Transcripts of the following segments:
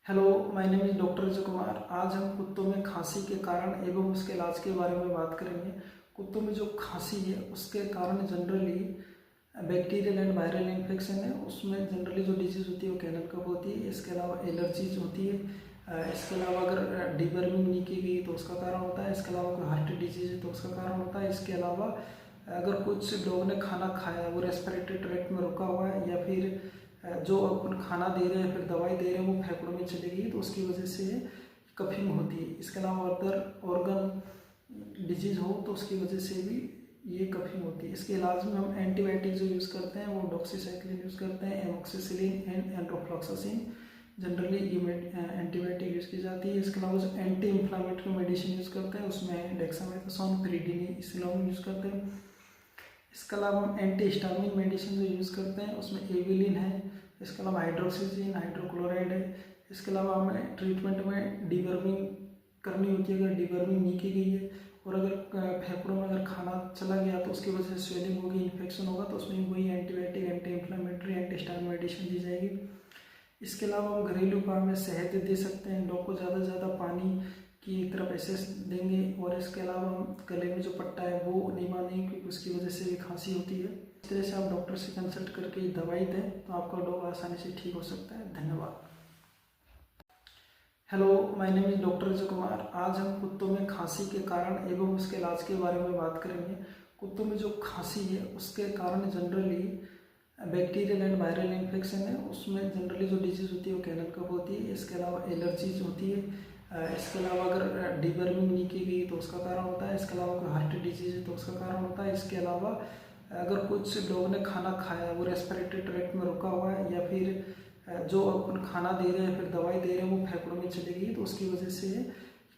Hello, my name is doctor Ajay Kumar. आज हम कुत्तों में खांसी के कारण एवं उसके इलाज के बारे में बात करेंगे। कुत्तों में जो खांसी है उसके कारण generally bacterial and viral infection है। उसमें जनरली जो डिजीज़ होती है वो कैनल कफ होती है। इसके अलावा एलर्जीज होती है। इसके अलावा अगर डिवर्मिंग नहीं की गई तो उसका कारण होता है। इसके अलावा कोई हार्ट डिजीज है तो उसका कारण होता है। इसके अलावा अगर कुछ लोगों ने खाना खाया वो रेस्पिरेटरी ट्रैक्ट में रुका हुआ है, या फिर जो अपन खाना दे रहे हैं फिर दवाई दे रहे हैं वो फेफड़ों में चली गई तो उसकी वजह से कफिंग होती है। इसके अलावा अदर ऑर्गन डिजीज हो तो उसकी वजह से भी ये कफिंग होती है। इसके इलाज में हम एंटीबायोटिक जो यूज़ करते हैं वो डॉक्सीसाइक्लिन यूज़ करते हैं, एमोक्सिसिलिन एंड एंड्रोफ्लॉक्सासिन। जनरली ये एंटीबायोटिक यूज़ की जाती है। इसके अलावा जो एंटी इन्फ्लामेटरी मेडिसिन यूज़ करते हैं उसमें डेक्सामेथासोन, पिरिडीन, इसिलोन यूज़ करते हैं। इसके अलावा हम एंटी हिस्टामिन मेडिसिन जो यूज़ करते हैं उसमें एविलिन है। इसके अलावा हाइड्रोक्सीजिन, हाइड्रोक्लोराइड है। इसके अलावा हमें ट्रीटमेंट में डिवर्मिंग करनी होती है अगर डिवर्मिंग नहीं की गई है, और अगर फेफड़ों में अगर खाना चला गया तो उसकी वजह से स्वेलिंग होगी, इन्फेक्शन होगा, तो उसमें वही antibiotic, anti inflammatory, anti histamine medicine दी जाएगी। इसके अलावा हम घरेलू उपाय में शहद दे सकते हैं। डॉग को ज़्यादा से ज़्यादा पानी की तरफ ऐसे देंगे, और इसके अलावा हम गले में जो पट्टा है वो नहीं बांधेंगे क्योंकि उसकी वजह से भी खांसी होती है। इस तरह से आप डॉक्टर से कंसल्ट करके दवाई दें तो आपका डॉग आसानी से ठीक हो सकता है। धन्यवाद। Hello, my name is doctor Ajay Kumar. आज हम कुत्तों में खांसी के कारण एवं उसके इलाज के बारे में बात करेंगे। कुत्तों में जो खांसी है उसके कारण generally bacterial and viral infection है। उसमें जनरली जो डिजीज़ होती है वो कैनल कफ होती है। इसके अलावा एलर्जीज होती है। इसके अलावा अगर डिवर्मिंग नहीं की गई तो उसका कारण होता है। इसके अलावा कोई हार्ट डिजीज है तो उसका कारण होता है। इसके अलावा अगर कुछ लोगों ने खाना खाया वो रेस्पिरेटरी ट्रैक्ट में रुका हुआ है, या फिर जो अपन खाना दे रहे हैं फिर दवाई दे रहे हैं वो फेफड़ों में चली गई तो उसकी वजह से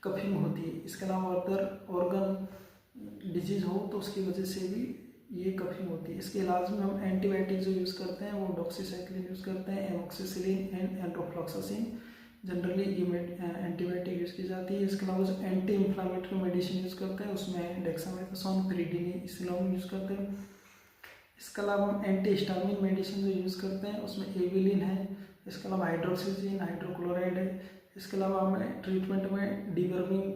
कफिंग होती है। इसके अलावा अदर ऑर्गन डिजीज हो तो उसकी वजह से भी ये कफिंग होती है। इसके इलाज में हम एंटीबायोटिक जो यूज़ करते हैं वो डॉक्सीसाइक्लिन यूज़ करते हैं, एमोक्सिसिलिन एंड एंड्रोफ्लॉक्सासिन। जनरली ये एंटीबायोटिक यूज़ की जाती है। इसके अलावा जो एंटी इन्फ्लामेटरी मेडिसिन यूज़ करते हैं उसमें डेक्सामेथासोन, पिरिडीन, इसिलोन यूज़ करते हैं। इसके अलावा हम एंटी हिस्टामिन मेडिसिन जो यूज़ करते हैं उसमें एविलिन है। इसके अलावा हाइड्रोक्सीजिन, हाइड्रोक्लोराइड है। इसके अलावा हमें ट्रीटमेंट में डिवर्मिंग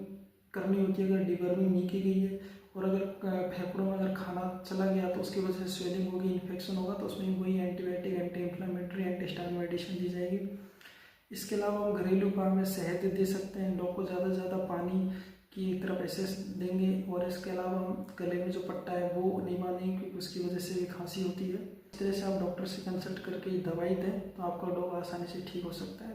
करनी होती है अगर डिवर्मिंग नहीं की गई है, और अगर फेफड़ों में अगर खाना चला गया तो उसकी वजह से स्वेलिंग होगी, इन्फेक्शन होगा, तो उसमें वही antibiotic, anti inflammatory, anti histamine medicine दी जाएगी। इसके अलावा हम घरेलू उपाय में शहद दे सकते हैं। डॉग को ज़्यादा से ज़्यादा पानी की तरफ ऐसे देंगे, और इसके अलावा हम गले में जो पट्टा है वो नहीं बांधेंगे क्योंकि उसकी वजह से भी खांसी होती है। इस तरह से आप डॉक्टर से कंसल्ट करके दवाई दें तो आपका डॉग आसानी से ठीक हो सकता है।